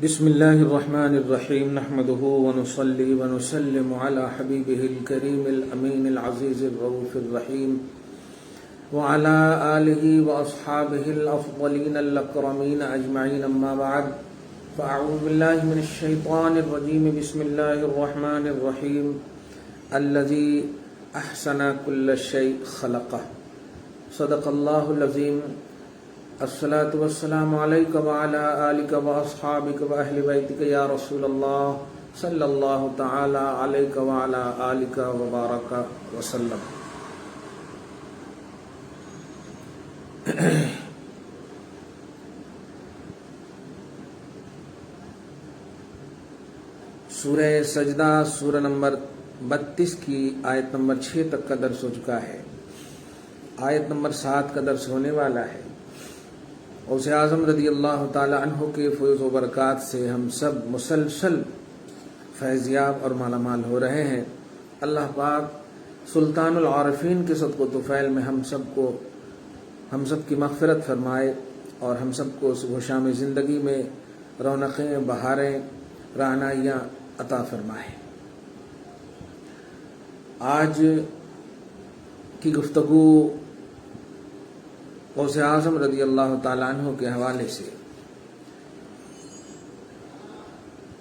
بسم الله الرحمن الرحيم نحمده ونصلي ونسلم على حبيبه الكريم الأمين العزيز الرؤوف الرحيم وعلى آله وأصحابه الأفضلين الأكرمين أجمعين أما بعد فأعوذ بالله من الشيطان الرجيم بسم الله الرحمن الرحيم الذي أحسن كل شيء خلقه صدق الله العظيم الصلاة والسلام عليك وعلى آلك وأصحابك وأهل بيتك يا رسول الله صلى الله تعالى عليك وعلى آلك وبارك وسلم. سورہ سجدہ سورہ نمبر 32 کی آیت نمبر 6 تک کا درس ہو چکا ہے. آیت نمبر 7 کا درس ہونے والا ہے. غوث اعظم رضی اللہ تعالی عنہ کے فیض و برکات سے ہم سب مسلسل فیضیاب اور مالا مال ہو رہے ہیں. اللہ پاک سلطان العارفین کے صدق و طفیل میں ہم سب کی مغفرت فرمائے اور ہم سب کو صبح و شام زندگی میں رونقیں، بہاریں، رعنائیاں عطا فرمائے. آج کی گفتگو غوث اعظم رضی اللہ تعالیٰ عنہ کے حوالے سے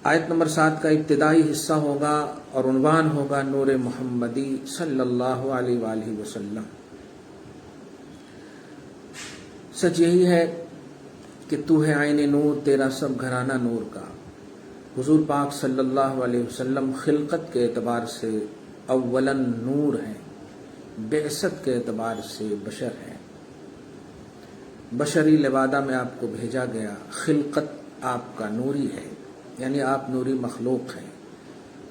آیت نمبر 7 کا ابتدائی حصہ ہوگا اور عنوان ہوگا نور محمدی صلی اللہ علیہ وآلہ وسلم. سچ یہی ہے کہ تو ہے عین نور، تیرا سب گھرانہ نور کا. حضور پاک صلی اللہ علیہ وسلم خلقت کے اعتبار سے اولاً نور ہیں، بعثت کے اعتبار سے بشر ہیں. بشری لبادہ میں آپ کو بھیجا گیا. خلقت آپ کا نوری ہے، یعنی آپ نوری مخلوق ہیں.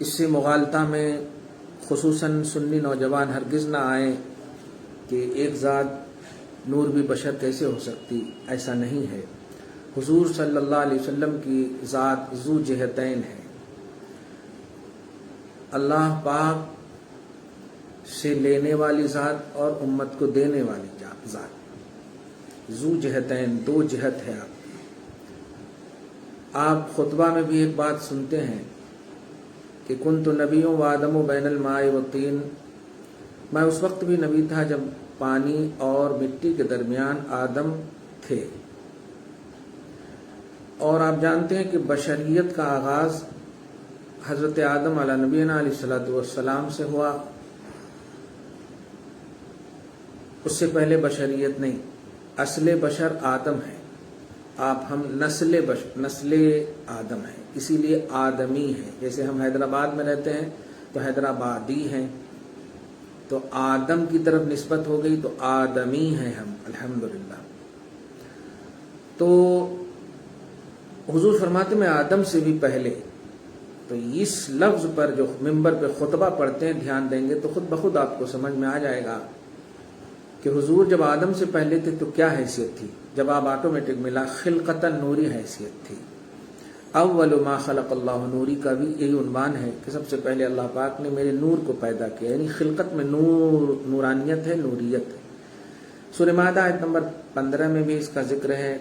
اس سے مغالطہ میں خصوصاً سنی نوجوان ہرگز نہ آئیں کہ ایک ذات نور بھی بشر کیسے ہو سکتی. ایسا نہیں ہے. حضور صلی اللہ علیہ وسلم کی ذات ذو جہتین ہے. اللہ پاک سے لینے والی ذات اور امت کو دینے والی ذات. ذو جہتین، دو جہت ہے آپ کی. آپ خطبہ میں بھی ایک بات سنتے ہیں کہ کنت نبی و آدم و بین الماء والطین. میں اس وقت بھی نبی تھا جب پانی اور مٹی کے درمیان آدم تھے. اور آپ جانتے ہیں کہ بشریت کا آغاز حضرت آدم علیہ نبینا علیہ الصلوۃ والسلام سے ہوا. اس سے پہلے بشریت نہیں. اصل بشر آدم ہے. آپ ہم نسل آدم ہیں، اسی لیے آدمی ہیں. جیسے ہم حیدرآباد میں رہتے ہیں تو حیدرآبادی ہیں، تو آدم کی طرف نسبت ہو گئی تو آدمی ہیں ہم الحمدللہ. تو حضور فرماتے میں آدم سے بھی پہلے. تو اس لفظ پر جو منبر پہ خطبہ پڑھتے ہیں دھیان دیں گے تو خود بخود آپ کو سمجھ میں آ جائے گا کہ حضور جب آدم سے پہلے تھے تو کیا حیثیت تھی. جب آپ آٹومیٹک ملا خلقتاً نوری حیثیت تھی. اول ما خلق اللہ نوری کا بھی یہی عنوان ہے کہ سب سے پہلے اللہ پاک نے میرے نور کو پیدا کیا. یعنی خلقت میں نور، نورانیت ہے، نوریت ہے. سورہ مائدہ آیت نمبر 15 میں بھی اس کا ذکر ہے،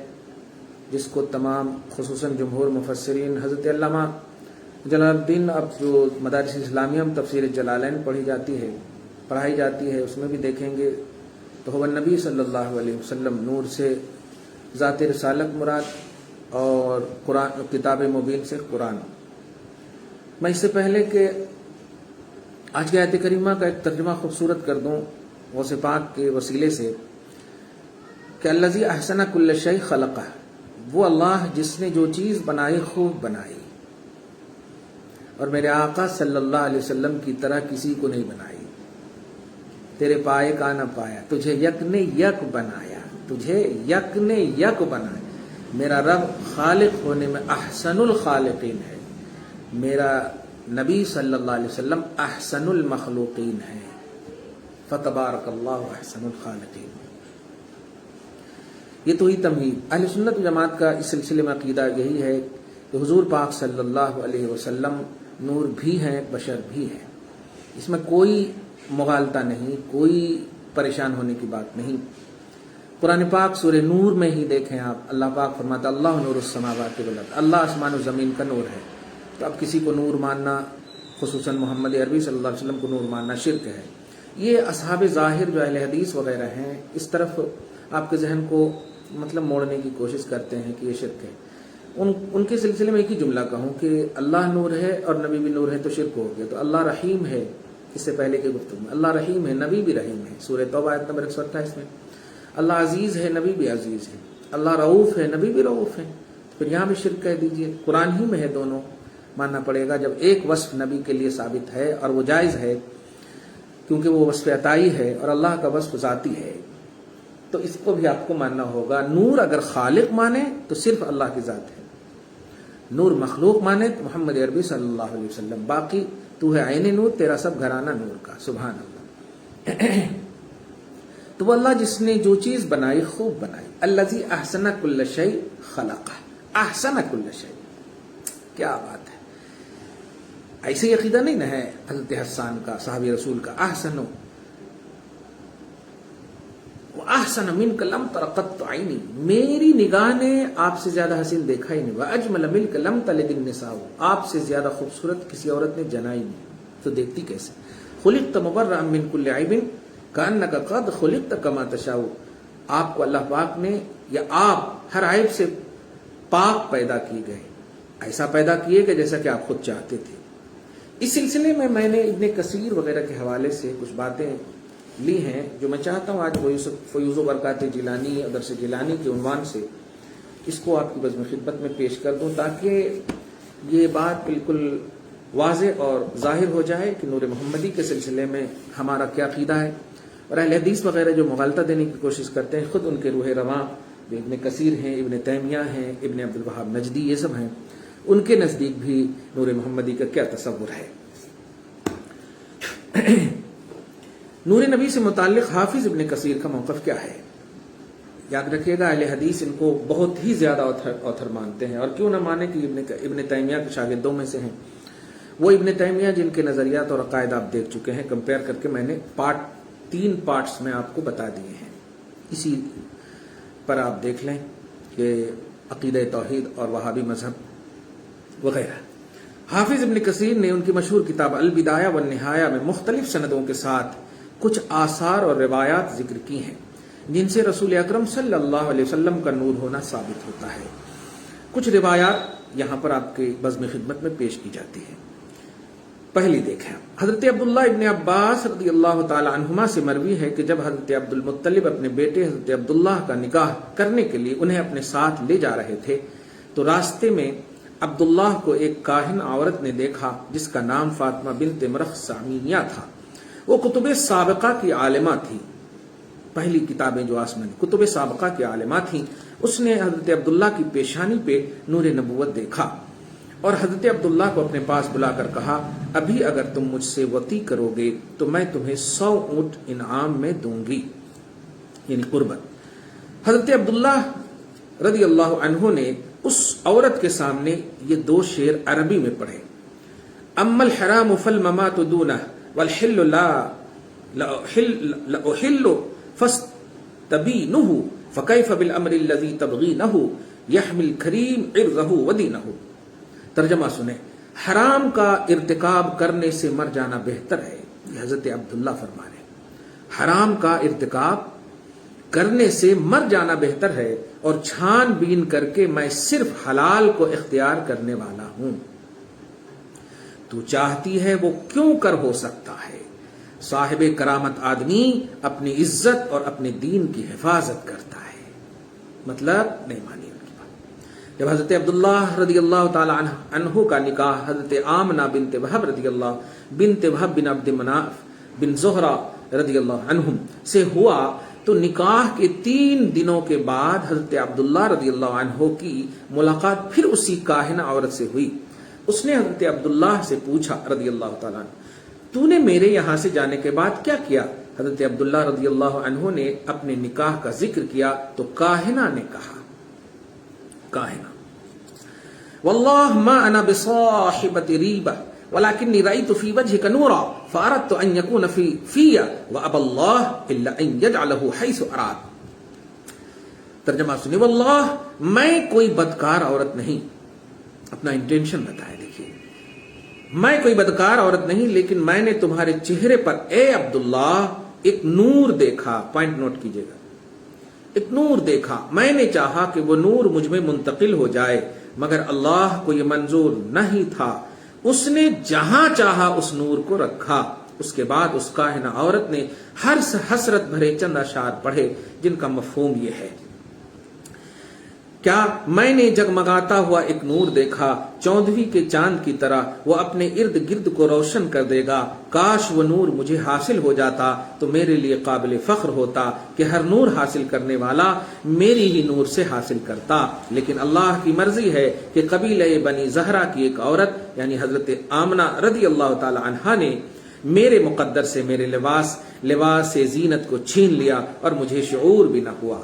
جس کو تمام خصوصاً جمہور مفسرین، حضرت علامہ جلال الدین، اب جو مدارس اسلامیہ میں تفسیر جلالین پڑھائی جاتی ہے اس میں بھی دیکھیں گے تو هو نبی صلی اللہ علیہ وسلم. نور سے ذات رسالت مراد اور قرآن، کتاب مبین سے قرآن. میں اس سے پہلے کہ آج کی آیت کریمہ کا ایک ترجمہ خوبصورت کر دوں غوث پاک کے وسیلے سے کہ الذی احسن کل شیء خلقہ، وہ اللہ جس نے جو چیز بنائی خوب بنائی، اور میرے آقا صلی اللہ علیہ وسلم کی طرح کسی کو نہیں بنائی. تیرے پائے کا نہ پایا، تجھے یک نے یک بنایا، میرا رب خالق ہونے میں احسن الخالقین ہے. میرا نبی صلی اللہ علیہ وسلم احسن المخلوقین ہے. فتبارک اللہ احسن الخالقین. یہ تو ہی تمہید. اہل سنت جماعت کا اس سلسلے میں عقیدہ یہی ہے کہ حضور پاک صلی اللہ علیہ وسلم نور بھی ہیں، بشر بھی ہیں. اس میں کوئی مغالطہ نہیں، کوئی پریشان ہونے کی بات نہیں. قرآن پاک سورہ نور میں ہی دیکھیں آپ، اللہ پاک فرماتا اللہ نور السماوات والارض، اللہ آسمان و زمین کا نور ہے. تو اب کسی کو نور ماننا، خصوصاً محمد عربی صلی اللہ علیہ وسلم کو نور ماننا شرک ہے. یہ اصحاب ظاہر جو اہل حدیث وغیرہ ہیں اس طرف آپ کے ذہن کو مطلب موڑنے کی کوشش کرتے ہیں کہ یہ شرک ہے. ان کے سلسلے میں ایک ہی جملہ کہوں کہ اللہ نور ہے اور نبی بھی نور ہے تو شرک ہو گیا. تو اللہ رحیم ہے، اس سے پہلے کے گفتگو میں اللہ رحیم ہے، نبی بھی رحیم ہے. سورہ توبہ آیت نمبر 128 میں اللہ عزیز ہے، نبی بھی عزیز ہے. اللہ رؤوف ہے، نبی بھی رؤوف ہے. پھر یہاں بھی شرک کہہ دیجئے. قرآن ہی میں ہے، دونوں ماننا پڑے گا. جب ایک وصف نبی کے لیے ثابت ہے اور وہ جائز ہے کیونکہ وہ وصف عطائی ہے اور اللہ کا وصف ذاتی ہے، تو اس کو بھی آپ کو ماننا ہوگا. نور اگر خالق مانے تو صرف اللہ کی ذات ہے، نور مخلوق مانے تو محمد عربی صلی اللہ علیہ وسلم. باقی تو ہے عین نور، تیرا سب گھرانہ نور کا. سبحان اللہ. تو وہ اللہ جس نے جو چیز بنائی خوب بنائی. الذی احسن کل شیء خلقہ، احسن کل شیء. کیا بات ہے! ایسے عقیدہ نہیں نہ ہے حضرت حسان کا، صحابی رسول کا. احسن احسن منک لم تر قط عینی، میری نگاہ نے آپ سے زیادہ حسین دیکھا ہی نہیں. واجمل منک لم تلد النساء، آپ سے زیادہ خوبصورت کسی عورت نے جنا ہی نہیں. تو دیکھتی کیسے؟ خلقت مبرئا من کل عیب کأنک قد خلقت کما تشاء، آپ کو اللہ پاک نے یا آپ ہر عیب سے پاک پیدا کیے گئے، ایسا پیدا کیے کہ جیسا کہ آپ خود چاہتے تھے. اس سلسلے میں نے ابن کثیر وغیرہ کے حوالے سے کچھ باتیں لی ہیں جو میں چاہتا ہوں آج فیوض و برکات جیلانی اور درس جیلانی کے عنوان سے اس کو آپ کی بزم خدمت میں پیش کر دوں، تاکہ یہ بات بالکل واضح اور ظاہر ہو جائے کہ نور محمدی کے سلسلے میں ہمارا کیا عقیدہ ہے. اور اہل حدیث وغیرہ جو مغالطہ دینے کی کوشش کرتے ہیں، خود ان کے روح رواں جو ابن کثیر ہیں، ابن تیمیہ ہیں، ابن عبد الوہاب نجدی، یہ سب ہیں، ان کے نزدیک بھی نور محمدی کا کیا تصور ہے. نور نبی سے متعلق حافظ ابن کثیر کا موقف کیا ہے؟ یاد رکھیے گا اہل حدیث ان کو بہت ہی زیادہ اوتھر مانتے ہیں، اور کیوں نہ مانے کہ ابن تیمیہ کے شاگردوں میں سے ہیں. وہ ابن تیمیہ جن کے نظریات اور عقائد آپ دیکھ چکے ہیں، کمپیئر کر کے میں نے 3 پارٹس میں آپ کو بتا دیے ہیں. اسی پر آپ دیکھ لیں کہ عقیدہ توحید اور وہابی مذہب وغیرہ. حافظ ابن کثیر نے ان کی مشہور کتاب البدایہ والنہایہ میں مختلف سندوں کے ساتھ کچھ آثار اور روایات ذکر کی ہیں جن سے رسول اکرم صلی اللہ علیہ وسلم کا نور ہونا ثابت ہوتا ہے. کچھ روایات یہاں پر آپ کی بزم خدمت میں پیش کی جاتی ہیں. پہلی دیکھیں، حضرت عبداللہ ابن عباس رضی اللہ تعالی عنہما سے مروی ہے کہ جب حضرت عبد المطلب اپنے بیٹے حضرت عبداللہ کا نکاح کرنے کے لیے انہیں اپنے ساتھ لے جا رہے تھے تو راستے میں عبداللہ کو ایک کاہن عورت نے دیکھا جس کا نام فاطمہ بنت مرخ سامیہ تھا. وہ کتب سابقہ کی عالمہ تھی، پہلی کتابیں جو آسمانی کتب سابقہ کی عالمہ تھیں. اس نے حضرت عبداللہ کی پیشانی پہ نور نبوت دیکھا اور حضرت عبداللہ کو اپنے پاس بلا کر کہا، ابھی اگر تم مجھ سے وطی کرو گے تو میں تمہیں 100 اونٹ انعام میں دوں گی، یعنی قربت. حضرت عبداللہ رضی اللہ عنہ نے اس عورت کے سامنے یہ 2 شعر عربی میں پڑھے. اما الحرام فالممات دونہ والحل لا احل فاستبینہ فکیف بالامر الذی تبغینہ یحمل کریم عرضہ ودینہ. ترجمہ سنیں، حرام کا ارتکاب کرنے سے مر جانا بہتر ہے. یہ حضرت عبداللہ فرما رہے ہیں، حرام کا ارتکاب کرنے سے مر جانا بہتر ہے اور چھان بین کر کے میں صرف حلال کو اختیار کرنے والا ہوں. تو چاہتی ہے وہ کیوں کر ہو سکتا ہے. صاحب کرامت آدمی اپنی عزت اور اپنے دین کی حفاظت کرتا ہے. مطلب نہیں مانی ان کی بات. جب حضرت عبداللہ رضی اللہ تعالی عنہ کا نکاح حضرت آمنہ بنت وہب رضی اللہ بنت وہب بن عبد مناف بن زہرہ رضی اللہ عنہم سے ہوا تو نکاح کے 3 دنوں کے بعد حضرت عبداللہ رضی اللہ عنہ کی ملاقات پھر اسی کاہنہ عورت سے ہوئی. اس نے حضرت عبداللہ سے پوچھا رضی اللہ تعالیٰ عنہ، تو نے میرے یہاں سے جانے کے بعد کیا کیا؟ حضرت عبداللہ رضی اللہ عنہ نے اپنے نکاح کا ذکر کیا تو کاہنہ نے کہا، کاہنہ، واللہ ما انا بصاحبۃ ریبہ ولکنی رأیت فی وجہک نورا فاردت ان یکون فی وابى اللہ الا ان یجعلہ حیث اراد. ترجمہ سنیے، واللہ میں کوئی بدکار عورت نہیں. اپنا انٹینشن بتایا. دیکھیے، میں کوئی بدکار عورت نہیں، لیکن میں نے تمہارے چہرے پر اے عبداللہ ایک نور دیکھا. پوائنٹ نوٹ کیجئے گا، ایک نور دیکھا. میں نے چاہا کہ وہ نور مجھ میں منتقل ہو جائے، مگر اللہ کو یہ منظور نہیں تھا. اس نے جہاں چاہا اس نور کو رکھا. اس کے بعد اس کاہنہ عورت نے حسرت بھرے چند اشعار پڑھے جن کا مفہوم یہ ہے: کیا میں نے جگمگاتا ہوا ایک نور دیکھا 14ویں کے چاند کی طرح، وہ اپنے ارد گرد کو روشن کر دے گا. کاش وہ نور مجھے حاصل ہو جاتا تو میرے لیے قابل فخر ہوتا کہ ہر نور حاصل کرنے والا میری ہی نور سے حاصل کرتا. لیکن اللہ کی مرضی ہے کہ قبیلہ بنی زہرا کی ایک عورت یعنی حضرت آمنہ رضی اللہ تعالی عنہا نے میرے مقدر سے میرے لباس زینت کو چھین لیا اور مجھے شعور بھی نہ ہوا.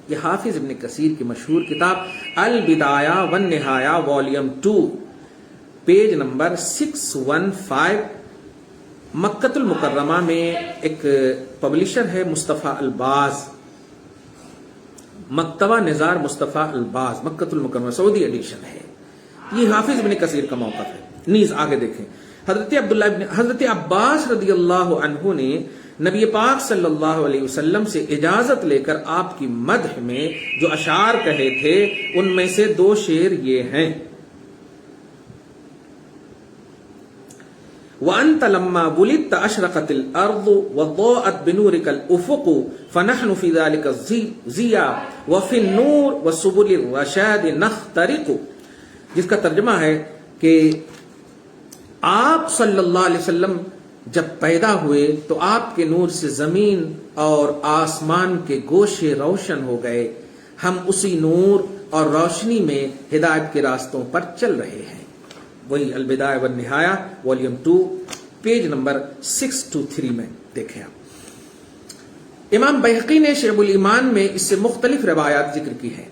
یہ حافظ ابن کثیر کی مشہور کتاب البدایہ والنہایہ والیوم 2 پیج نمبر 615. مکۃ المکرمہ میں ایک پبلشر ہے مصطفیٰ الباز، مکتبہ نزار مصطفیٰ الباز، مکۃ المکرمہ سعودی ایڈیشن ہے. یہ حافظ ابن کثیر کا موقف ہے. نیز آگے دیکھیں، حضرت عباس رضی اللہ عنہ نے نبی پاک صلی اللہ علیہ وسلم سے اجازت لے کر آپ کی مدح میں جو اشعار کہے تھے ان میں سے 2 شعر یہ ہیں: وَأَنْتَ لَمَّا وُلِدْتَ أَشْرَقَتِ الْأَرْضُ وَضَاءَتْ بِنُورِكَ الْأُفُقُ فَنَحْنُ فِي ذَلِكَ الضِّيَاءِ وَفِي النُّورِ وَسُبُلِ الرَّشَادِ نَخْتَرِقُ. جس کا ترجمہ ہے کہ آپ صلی اللہ علیہ وسلم جب پیدا ہوئے تو آپ کے نور سے زمین اور آسمان کے گوشے روشن ہو گئے. ہم اسی نور اور روشنی میں ہدایت کے راستوں پر چل رہے ہیں. وہی البدایہ والنہایہ والیوم 2 پیج نمبر 623 میں دیکھیں آپ. امام بیہقی نے شعب الایمان میں اس سے مختلف روایات ذکر کی ہے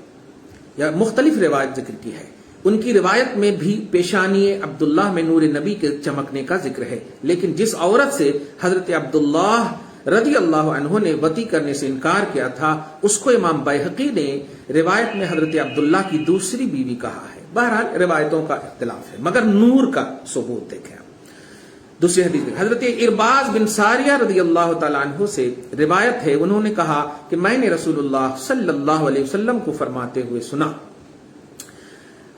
یا مختلف روایت ذکر کی ہے. ان کی روایت میں بھی پیشانی عبداللہ میں نور نبی کے چمکنے کا ذکر ہے، لیکن جس عورت سے حضرت عبداللہ رضی اللہ عنہ نے وطی کرنے سے انکار کیا تھا اس کو امام بیہقی نے روایت میں حضرت عبداللہ کی دوسری بیوی کہا ہے. بہرحال روایتوں کا اختلاف ہے، مگر نور کا ثبوت دیکھیں. دوسری حدیث میں حضرت ارباز بن ساریہ رضی اللہ تعالی عنہ سے روایت ہے، انہوں نے کہا کہ میں نے رسول اللہ صلی اللہ علیہ وسلم کو فرماتے ہوئے سنا.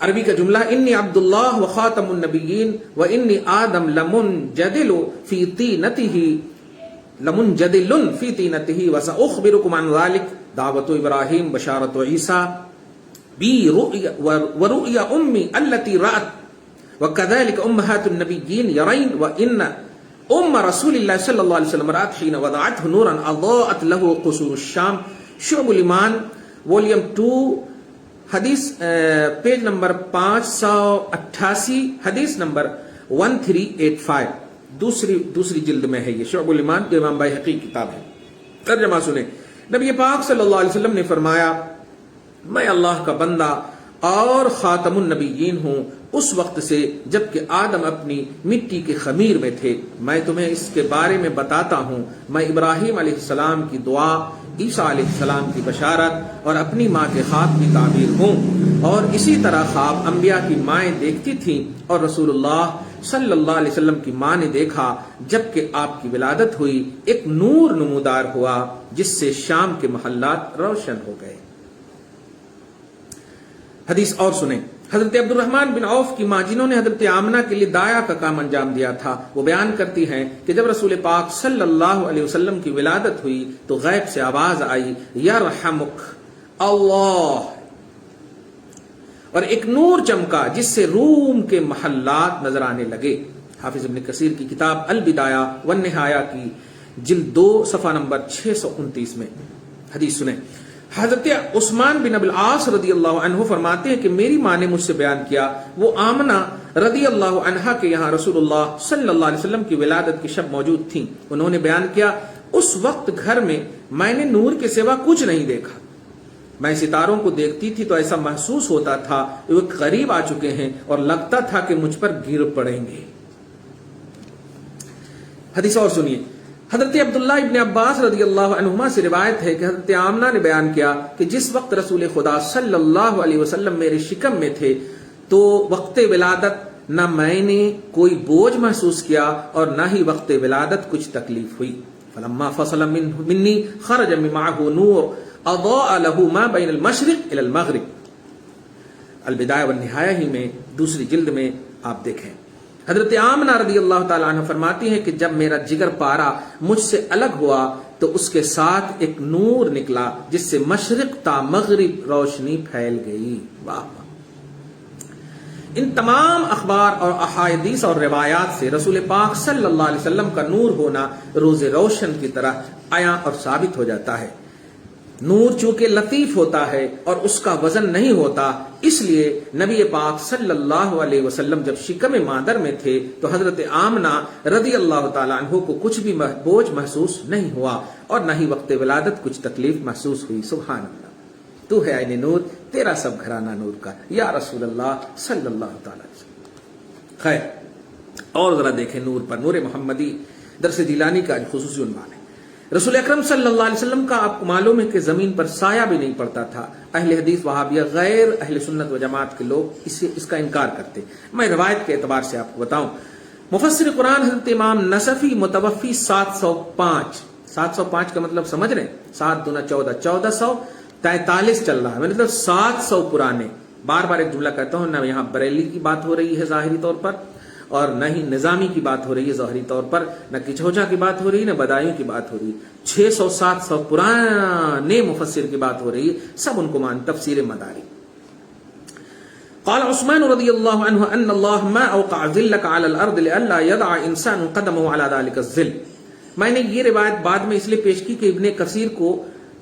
عربی کا جملہ: انی عبداللہ و خاتم النبیین و انی آدم لمنجدل فی طینتہ وسأخبرکم عن ذلک دعوت ابراہیم بشارت عیسیٰ بی ورؤیا امی التي رأت وكذلك امہات النبیین یرین و ان ام رسول اللہ صلی اللہ علیہ وسلم رأت حین وضعته نورا اضاءت له قصور الشام. شعب الایمان والیوم 2 حدیث پیج نمبر 588 حدیث نمبر 1385 دوسری جلد میں ہے. یہ شعب الایمان جو امام بیہقی کی کتاب ہے. ترجمہ سنیں. نبی پاک صلی اللہ علیہ وسلم نے فرمایا میں اللہ کا بندہ اور خاتم النبیین ہوں اس وقت سے جب کہ آدم اپنی مٹی کے خمیر میں تھے. میں تمہیں اس کے بارے میں بتاتا ہوں. میں ابراہیم علیہ السلام کی دعا، عیسیٰ علیہ السلام کی بشارت اور اپنی ماں کے خواب کی تعبیر ہوں، اور اسی طرح خواب انبیاء کی مائیں دیکھتی تھیں اور رسول اللہ صلی اللہ علیہ وسلم کی ماں نے دیکھا جب کہ آپ کی ولادت ہوئی ایک نور نمودار ہوا جس سے شام کے محلات روشن ہو گئے. حدیث اور سنیں. حضرت عبد الرحمن بن عوف کی ماں جنہوں نے حضرت آمنہ کے لیے دایا کا کام انجام دیا تھا، وہ بیان کرتی ہیں کہ جب رسول پاک صلی اللہ علیہ وسلم کی ولادت ہوئی تو غیب سے آواز آئی یرحمک اللہ، اور ایک نور چمکا جس سے روم کے محلات نظر آنے لگے. حافظ ابن کثیر کی کتاب البدایہ والنہایہ کی جلد 2 صفحہ نمبر 629 میں. حدیث سنیں. حضرت عثمان بن ابی العاص رضی اللہ عنہ فرماتے ہیں کہ میری ماں نے مجھ سے بیان کیا وہ آمنہ رضی اللہ عنہا کے یہاں رسول اللہ صلی اللہ علیہ وسلم کی ولادت کی شب موجود تھیں. انہوں نے بیان کیا اس وقت گھر میں نے نور کے سوا کچھ نہیں دیکھا. میں ستاروں کو دیکھتی تھی تو ایسا محسوس ہوتا تھا کہ وہ قریب آ چکے ہیں اور لگتا تھا کہ مجھ پر گر پڑیں گے. حدیث اور سنیے. حضرت عبداللہ ابن عباس رضی اللہ عنہما سے روایت ہے کہ حضرت آمنہ نے بیان کیا کہ جس وقت رسول خدا صلی اللہ علیہ وسلم میرے شکم میں تھے تو وقت ولادت نہ میں نے کوئی بوجھ محسوس کیا اور نہ ہی وقت ولادت کچھ تکلیف ہوئی. فلما فصل منی خرج معه نور اضاء له ما بین المشرق الى المغرب. البدایہ والنہایہ ہی میں دوسری جلد میں آپ دیکھیں. حضرت آمنہ رضی اللہ تعالیٰ عنہ فرماتی ہے کہ جب میرا جگر پارا مجھ سے الگ ہوا تو اس کے ساتھ ایک نور نکلا جس سے مشرق تا مغرب روشنی پھیل گئی. واہ واہ. ان تمام اخبار اور احادیث اور روایات سے رسول پاک صلی اللہ علیہ وسلم کا نور ہونا روز روشن کی طرح عیاں اور ثابت ہو جاتا ہے. نور چونکہ لطیف ہوتا ہے اور اس کا وزن نہیں ہوتا، اس لیے نبی پاک صلی اللہ علیہ وسلم جب شکم مادر میں تھے تو حضرت آمنہ رضی اللہ تعالیٰ عنہ کو کچھ بھی بوجھ محسوس نہیں ہوا اور نہ ہی وقت ولادت کچھ تکلیف محسوس ہوئی. سبحان اللہ. تو ہے عین نور، تیرا سب گھرانہ نور کا یا رسول اللہ صلی اللہ تعالیٰ علیہ وسلم. خیر اور ذرا دیکھیں نور پر. نور محمدی درس جیلانی کا خصوصی عنوان ہے. رسول اکرم صلی اللہ علیہ وسلم کا آپ کو معلوم ہے کہ زمین پر سایہ بھی نہیں پڑتا تھا. اہل حدیث وہابیہ غیر اہل سنت و جماعت کے لوگ اس کا انکار کرتے. میں روایت کے اعتبار سے آپ کو بتاؤں. مفسر قرآن حضرت امام نصفی متوفی 705. 705 کا مطلب سمجھ رہے ہیں؟ 7 دنا 14، 1443 چل رہا ہے. مطلب 700 پرانے. بار بار ایک جملہ کہتا ہوں، نہ یہاں بریلی کی بات ہو رہی ہے ظاہری طور پر اور نہ ہی نظامی کی بات ہو رہی ہے ظاہری طور پر، نہ کچھوچا کی بات ہو رہی ہے، نہ بدایوں کی بات ہو رہی ہے. 600-700 پرانے مفسر کی بات ہو رہی ہے. سب ان کو مان تفسیر مداری. قال عثمان رضی اللہ عنہ ان اللہ ما اوقع ذلك على الارض لئلا يضع انسان قدمه على ذلك الذل. میں نے یہ روایت بعد میں اس لیے پیش کی کہ ابن کثیر کو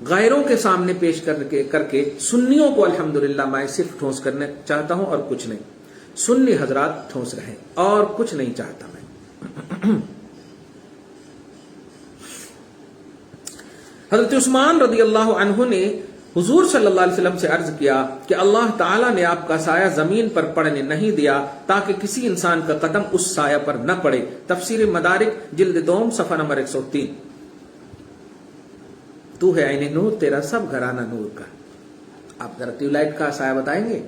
غیروں کے سامنے پیش کر کے سنیوں کو الحمدللہ میں صرف ٹھونس کرنا چاہتا ہوں اور کچھ نہیں. سنی حضرات ٹھونس رہے اور کچھ نہیں چاہتا میں. حضرت عثمان رضی اللہ عنہ نے حضور صلی اللہ علیہ وسلم سے عرض کیا کہ اللہ تعالیٰ نے آپ کا سایہ زمین پر پڑنے نہیں دیا تاکہ کسی انسان کا قدم اس سایہ پر نہ پڑے. تفسیر مدارک جلد 2 صفحہ نمبر 103. تو ہے عین نور، تیرا سب گھرانہ نور کا. آپ ذرا ٹیوب لائٹ کا سایہ بتائیں گے؟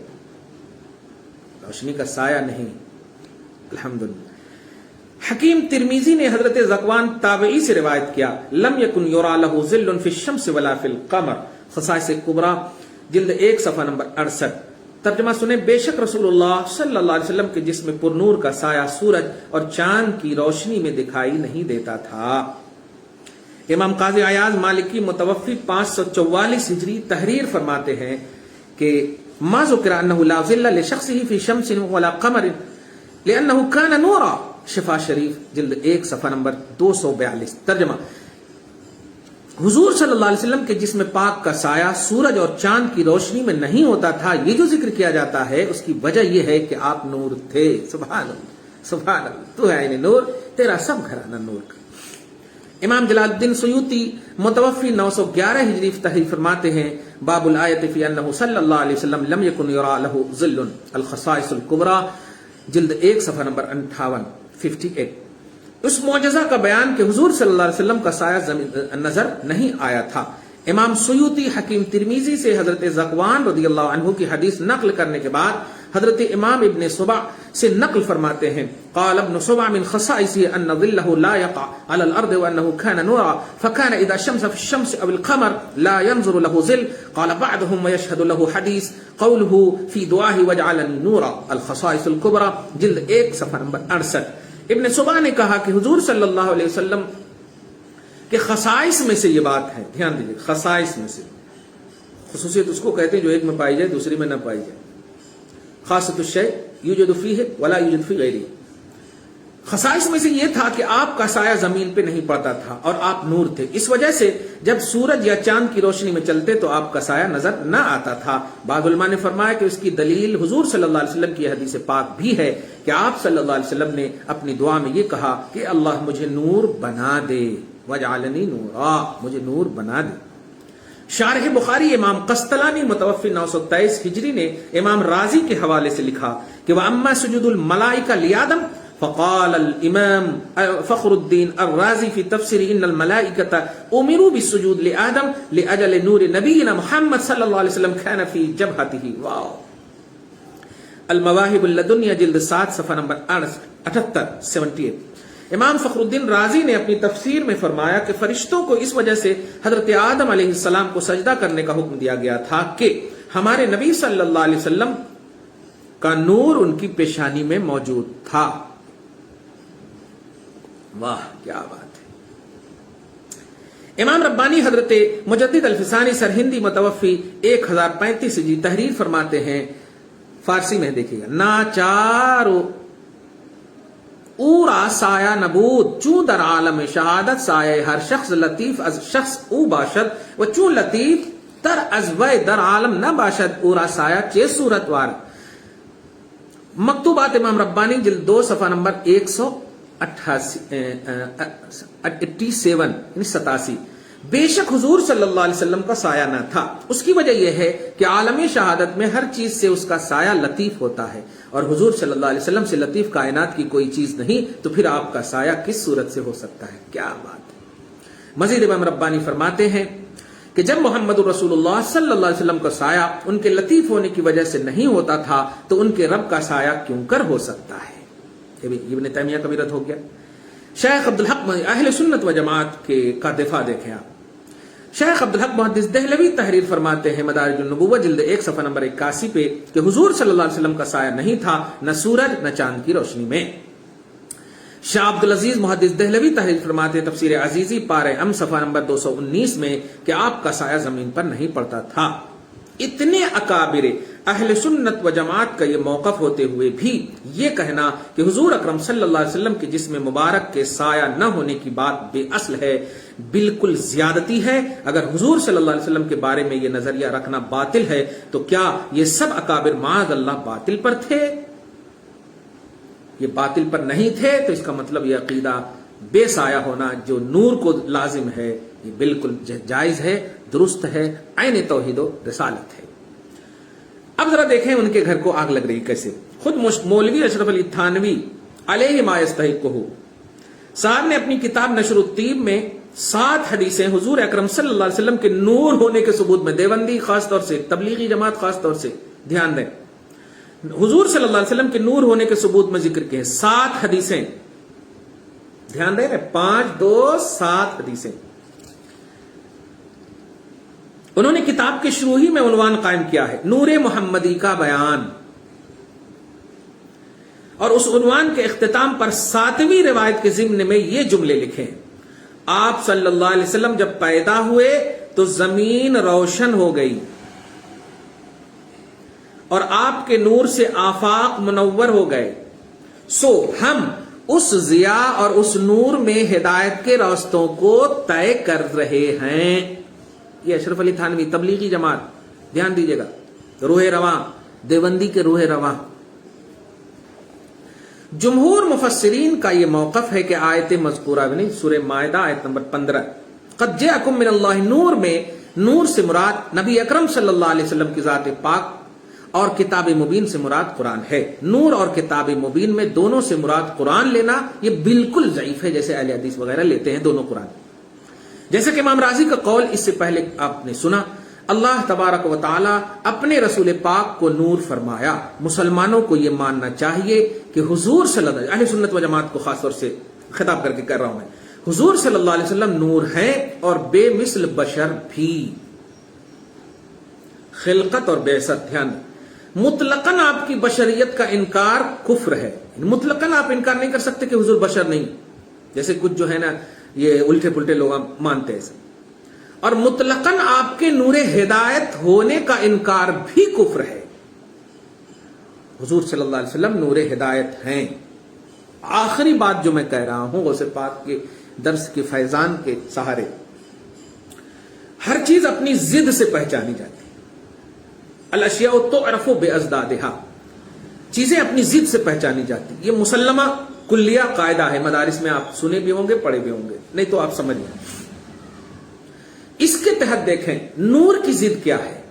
روشنی کا سایہ نہیں. الحمدللہ. حکیم ترمیزی نے حضرت ذکوان تابعی سے روایت کیا لم یکن یرا له ظل فی الشمس ولا فی القمر. خصائص کبریٰ جلد 1 صفحہ نمبر 68. ترجمہ سنیں. بے شک رسول اللہ صلی اللہ علیہ وسلم کے جسم پر نور کا سایہ سورج اور چاند کی روشنی میں دکھائی نہیں دیتا تھا. امام قاضی عیاض مالکی متوفی 544 ہجری تحریر فرماتے ہیں کہ ما ذکر انه لا ظل لشخصه في شمس ولا قمر لانه كان نورا. شفا شریف جلد 1 صفحہ نمبر 242. ترجمہ. حضور صلی اللہ علیہ وسلم کے جسم پاک کا سایہ سورج اور چاند کی روشنی میں نہیں ہوتا تھا. یہ جو ذکر کیا جاتا ہے اس کی وجہ یہ ہے کہ آپ نور تھے. سبحان اللہ سبحان اللہ. تو ہے عین نور، تیرا سب گھرانہ نور کا. امام جلال الدین سیوطی متوفی 911 ہجری تحریر فرماتے ہیں باب الآیت فی انہ صلی اللہ علیہ وسلم لم یکن یرا له ظل. الخصائص الکبریٰ جلد 1 صفحہ نمبر 58. اس معجزہ کا بیان کہ حضور صلی اللہ علیہ وسلم کا سایہ نظر نہیں آیا تھا. امام سیوطی حکیم ترمیزی سے حضرت ذکوان رضی اللہ عنہ کی حدیث نقل کرنے کے بعد حضرت امام ابن صبع سے نقل فرماتے ہیں قال ابن صبع من خصائصه ان ظله لا يقع على الارض وانه كان نورا فكان اذا الشمس في الشمس او القمر لا ينظر له ظل. قال بعضهم ويشهد له حديث قوله في دعائه وجعلني نورا. الخصائص الكبرى جلد 1 صفحہ نمبر 68. ابن صبع نے کہا کہ حضور صلی اللہ علیہ وسلم کے خصائص میں سے یہ بات ہے. دھیان دیجیے، خصائص میں سے. خصوصیت اس کو کہتے ہیں جو ایک میں پائی جائے دوسری میں نہ پائی جائے. خاصۃ الشیء یوجد فیہ ولا یوجد فی غیرہ. خصائص میں سے یہ تھا کہ آپ کا سایہ زمین پہ نہیں پڑتا تھا اور آپ نور تھے. اس وجہ سے جب سورج یا چاند کی روشنی میں چلتے تو آپ کا سایہ نظر نہ آتا تھا. بعض علماء نے فرمایا کہ اس کی دلیل حضور صلی اللہ علیہ وسلم کی حدیث پاک بھی ہے کہ آپ صلی اللہ علیہ وسلم نے اپنی دعا میں یہ کہا کہ اللہ مجھے نور بنا دے، وجعلنی نورا، مجھے نور بنا دے. شارح بخاری امام قسطلانی متوفی 923 ہجری نے امام رازی کے حوالے سے لکھا کہ وَأَمَّا سُجُودُ الْمَلَائِكَةِ لِآدَمَ فقال الامام فخر الدین الرازی فی تفسیر ان الملائکۃ امروا بالسجود لآدم لاجل نور نبینا محمد صلی اللہ علیہ وسلم کان فی جبہتہ. واو. المواہب اللدنیہ جلد 7 صفحہ نمبر 78. امام فخر الدین رازی نے اپنی تفسیر میں فرمایا کہ فرشتوں کو اس وجہ سے حضرت آدم علیہ السلام کو سجدہ کرنے کا حکم دیا گیا تھا کہ ہمارے نبی صلی اللہ علیہ وسلم کا نور ان کی پیشانی میں موجود تھا. واہ کیا بات ہے. امام ربانی حضرت مجدد الفسانی سرہندی متوفی 1035 ہجری تحریر فرماتے ہیں، فارسی میں دیکھیے گا، ناچار اورا سایہ نبود چون در عالم شہادت سایہ ہر شخص لطیف از شخص او باشد و چون لطیف تر از وی در عالم نہ باشد اورا سایہ چے صورت وار. مکتوبات امام ربانی جلد 2 صفحہ نمبر 187. بے شک حضور صلی اللہ علیہ وسلم کا سایہ نہ تھا. اس کی وجہ یہ ہے کہ عالم شہادت میں ہر چیز سے اس کا سایہ لطیف ہوتا ہے، اور حضور صلی اللہ علیہ وسلم سے لطیف کائنات کی کوئی چیز نہیں، تو پھر آپ کا سایہ کس صورت سے ہو سکتا ہے؟ کیا بات ہے. مزید امام ربانی فرماتے ہیں کہ جب محمد رسول اللہ صلی اللہ علیہ وسلم کا سایہ ان کے لطیف ہونے کی وجہ سے نہیں ہوتا تھا تو ان کے رب کا سایہ کیوں کر ہو سکتا ہے؟ ابن تیمیہ کا بھی رد ہو گیا. شیخ عبدالحق اہل سنت و جماعت کا دفاع دیکھیں آپ. شیخ عبدالحق محدث دہلوی تحریر فرماتے ہیں مدارج النبوہ جلد 1 صفحہ نمبر 81 پہ کہ حضور صلی اللہ علیہ وسلم کا سایہ نہیں تھا نہ سورج نہ چاند کی روشنی میں. شاہ عبدالعزیز محدث دہلوی تحریر فرماتے ہیں تفسیر عزیزی پارہ ام صفحہ نمبر 219 میں کہ آپ کا سایہ زمین پر نہیں پڑتا تھا. اتنے اکابر اہل سنت و جماعت کا یہ موقف ہوتے ہوئے بھی یہ کہنا کہ حضور اکرم صلی اللہ علیہ وسلم کے جسم مبارک کے سایہ نہ ہونے کی بات بے اصل ہے، بالکل زیادتی ہے. اگر حضور صلی اللہ علیہ وسلم کے بارے میں یہ نظریہ رکھنا باطل ہے تو کیا یہ سب اکابر معاذ اللہ باطل پر تھے؟ یہ باطل پر نہیں تھے تو اس کا مطلب یہ عقیدہ بے سایہ ہونا جو نور کو لازم ہے یہ بالکل جائز ہے، درست ہے، عین توحید و رسالت ہے. اب ذرا دیکھیں ان کے گھر کو آگ لگ رہی کیسے. خود مولوی اشرف علی تھانوی علیہ ما یستحقہ صاحب نے اپنی کتاب نشر الطیب میں 7 حدیثیں حضور اکرم صلی اللہ علیہ وسلم کے نور ہونے کے ثبوت میں، دیوبندی خاص طور سے، تبلیغی جماعت خاص طور سے دھیان دیں، حضور صلی اللہ علیہ وسلم کے نور ہونے کے ثبوت میں ذکر کیے 7 حدیثیں. دھیان دیں 5 2 7 حدیثیں. انہوں نے کتاب کے شروع ہی میں عنوان قائم کیا ہے نور محمدی کا بیان، اور اس عنوان کے اختتام پر 7ویں روایت کے ضمن میں یہ جملے لکھے ہیں: آپ صلی اللہ علیہ وسلم جب پیدا ہوئے تو زمین روشن ہو گئی اور آپ کے نور سے آفاق منور ہو گئے، سو ہم اس ضیاء اور اس نور میں ہدایت کے راستوں کو طے کر رہے ہیں. یہ اشرف علی تھانوی تبلیغی جماعت، دھیان دیجیے گا، روح رواں دیوبندی کے روح رواں. جمہور مفسرین کا یہ موقف ہے کہ آیت مذکورہ میں سورہ مائدہ آیت نمبر 15 قد جاءکم من اللہ نور میں نور سے مراد نبی اکرم صلی اللہ علیہ وسلم کی ذات پاک اور کتاب مبین سے مراد قرآن ہے. نور اور کتاب مبین میں دونوں سے مراد قرآن لینا یہ بالکل ضعیف ہے، جیسے اہل حدیث وغیرہ لیتے ہیں دونوں قرآن. جیسے کہ امام راضی کا قول اس سے پہلے آپ نے سنا، اللہ تبارک و تعالی اپنے رسول پاک کو نور فرمایا. مسلمانوں کو یہ ماننا چاہیے کہ حضور صلی اللہ علیہ وسلم، اہل سنت و جماعت کو خاص طور سے خطاب کر کے کر رہا ہوں میں، حضور صلی اللہ علیہ وسلم نور ہیں اور بے مثل بشر بھی، خلقت اور بعثت. دھیان مطلقاً آپ کی بشریت کا انکار کفر ہے، مطلقاً آپ انکار نہیں کر سکتے کہ حضور بشر نہیں، جیسے کچھ جو ہے نا یہ الٹے پلٹے لوگ مانتے ہیں. اور مطلقاً آپ کے نور ہدایت ہونے کا انکار بھی کفر ہے. حضور صلی اللہ علیہ وسلم نور ہدایت ہیں. آخری بات جو میں کہہ رہا ہوں غوث پاک کے درس کے فیضان کے سہارے، ہر چیز اپنی ضد سے پہچانی جاتی ہے. الاشیاء تعرف بازدادها، چیزیں اپنی ضد سے پہچانی جاتی. یہ مسلمہ کلیہ قاعدہ ہے، مدارس میں آپ سنے بھی ہوں گے پڑھے بھی ہوں گے، نہیں تو آپ سمجھ لیں. اس کے تحت دیکھیں نور کی ضد کیا ہے.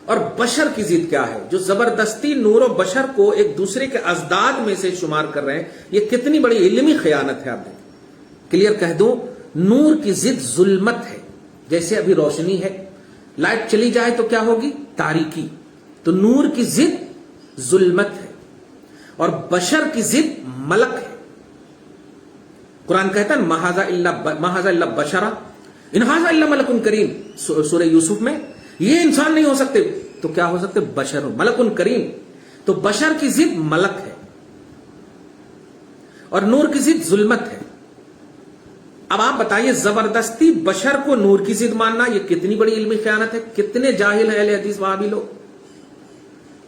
اور بشر کی ضد کیا ہے، جو زبردستی نور و بشر کو ایک دوسرے کے ازداد میں سے شمار کر رہے ہیں. یہ کتنی بڑی علمی خیانت ہے. آپ دیکھیں، کلیئر کہہ دوں، نور کی ضد ظلمت ہے. جیسے ابھی روشنی ہے، لائٹ چلی جائے تو کیا ہوگی؟ تاریکی. تو نور کی ضد ظلمت ہے، اور بشر کی ضد ملک ہے. قرآن کہتا ہے مَحَاذَ إِلَّا بَشَرًا إِنْ هَذَا إِلَّا مَلَكٌ کریم. سورہ یوسف میں یہ انسان نہیں ہو سکتے، تو کیا ہو سکتے؟ بشر، ملکٌ کریم. تو بشر کی ضد ملک ہے اور نور کی ضد ظلمت ہے. اب آپ بتائیے، زبردستی بشر کو نور کی ضد ماننا یہ کتنی بڑی علمی خیانت ہے. کتنے جاہل ہیں اہل حدیث وہابی لوگ،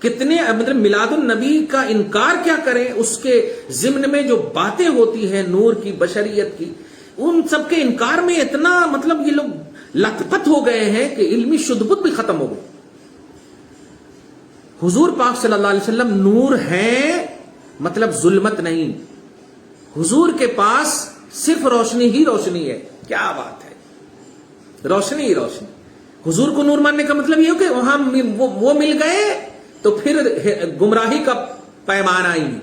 کتنے مطلب میلاد النبی کا انکار کیا کریں. اس کے ضمن میں جو باتیں ہوتی ہیں نور کی، بشریت کی، ان سب کے انکار میں اتنا مطلب یہ لوگ لت پت ہو گئے ہیں کہ علمی شدبت بھی ختم ہو گئی. حضور پاک صلی اللہ علیہ وسلم نور ہیں، مطلب ظلمت نہیں. حضور کے پاس صرف روشنی ہی روشنی ہے. کیا بات ہے، روشنی ہی روشنی. حضور کو نور ماننے کا مطلب یہ ہو کہ وہاں وہ مل گئے تو پھر گمراہی کا پیمانہ ہی نہیں،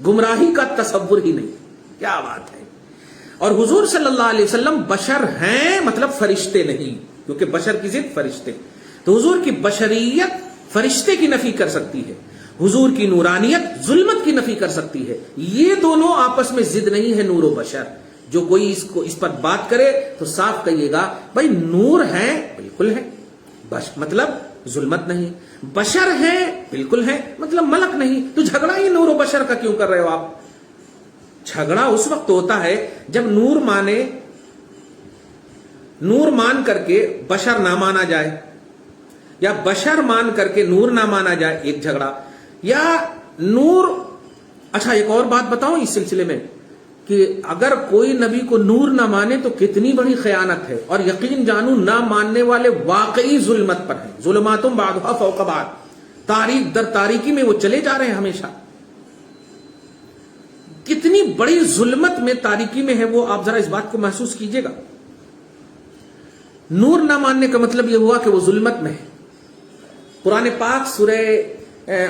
گمراہی کا تصور ہی نہیں. کیا بات ہے. اور حضور صلی اللہ علیہ وسلم بشر ہیں، مطلب فرشتے نہیں، کیونکہ بشر کی ضد فرشتے. تو حضور کی بشریت فرشتے کی نفی کر سکتی ہے، حضور کی نورانیت ظلمت کی نفی کر سکتی ہے. یہ دونوں آپس میں ضد نہیں ہے نور و بشر. جو کوئی اس پر بات کرے تو صاف کہیے گا بھائی نور ہیں، بالکل ہے، مطلب ظلمت نہیں. بشر ہیں، بالکل ہے، مطلب ملک نہیں. تو جھگڑا ہی نور و بشر کا کیوں کر رہے ہو آپ؟ جھگڑا اس وقت ہوتا ہے جب نور مان کر کے بشر نہ مانا جائے، یا بشر مان کر کے نور نہ مانا جائے، ایک جھگڑا. یا نور. اچھا ایک اور بات بتاؤں اس سلسلے میں، کہ اگر کوئی نبی کو نور نہ مانے تو کتنی بڑی خیانت ہے. اور یقین جانو نہ ماننے والے واقعی ظلمت پر ہیں. ظلماتم بعضھا فوق بعض، تاریک در تاریکی میں وہ چلے جا رہے ہیں ہمیشہ. کتنی بڑی ظلمت میں، تاریکی میں ہے وہ. آپ ذرا اس بات کو محسوس کیجئے گا. نور نہ ماننے کا مطلب یہ ہوا کہ وہ ظلمت میں ہے. قرآن پاک سورہ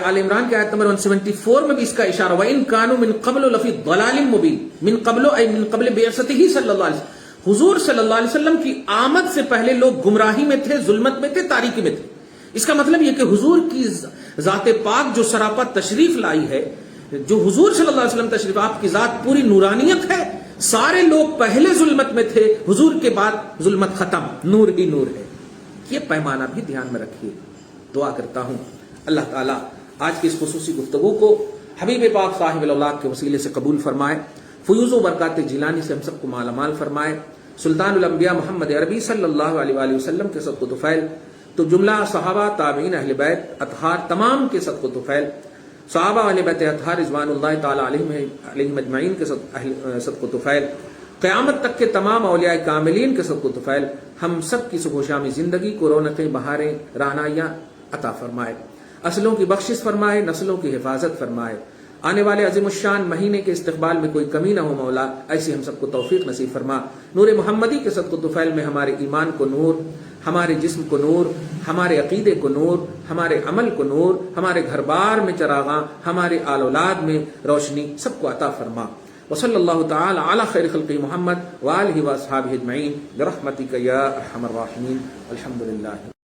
آل عمران کے آیت نمبر 174 میں بھی اس کا اشارہ ہوا. ان کانوا من قبل لفی ضلال مبین. من قبل بعثتہ صلی اللہ علیہ وسلم. حضور صلی اللہ علیہ وسلم کی آمد سے پہلے لوگ گمراہی میں تھے، ظلمت میں تھے، تاریکی میں تھے. اس کا مطلب یہ کہ حضور کی ذات پاک جو سراپا تشریف لائی ہے، جو حضور صلی اللہ علیہ وسلم تشریف، آپ کی ذات پوری نورانیت ہے. سارے لوگ پہلے ظلمت میں تھے، حضور کے بعد ظلمت ختم، نور ہی نور ہے. یہ پیمانہ بھی دھیان میں رکھیے. دعا کرتا ہوں اللہ تعالیٰ آج کی اس خصوصی گفتگو کو حبیب پاک صاحب الاولاق کے وسیلے سے قبول فرمائے، فیوز و برکات جیلانی سے ہم سب کو مالا مال فرمائے. سلطان الانبیاء محمد عربی صلی اللہ علیہ وآلہ وسلم کے صدق و طفیل، تو جملہ صحابہ، تابعین، اہل بیت اطہار تمام کے صدق و طفیل، صحابہ اہل بیت اطہار رضوان اللہ تعالی علیہم اجمعین کے صدق و طفیل، قیامت تک کے تمام اولیاء کاملین کے صدق و طفیل، ہم سب کی صبح و شامی زندگی کو رونقیں، بہاریں، رہنائیاں عطا فرمائے. اصلوں کی بخشش فرمائے، نسلوں کی حفاظت فرمائے. آنے والے عظیم الشان مہینے کے استقبال میں کوئی کمی نہ ہو مولا، ایسی ہم سب کو توفیق نصیب فرما. نور محمدی کے صدق و طفیل میں ہمارے ایمان کو نور، ہمارے جسم کو نور، ہمارے عقیدے کو نور، ہمارے عمل کو نور، ہمارے گھر بار میں چراغاں، ہمارے آل اولاد میں روشنی، سب کو عطا فرما. وصلی اللہ تعالی علی خیر خلق محمد وآلہ واصحابہ اجمعین برحمتک یا ارحم الراحمین. الحمدللہ.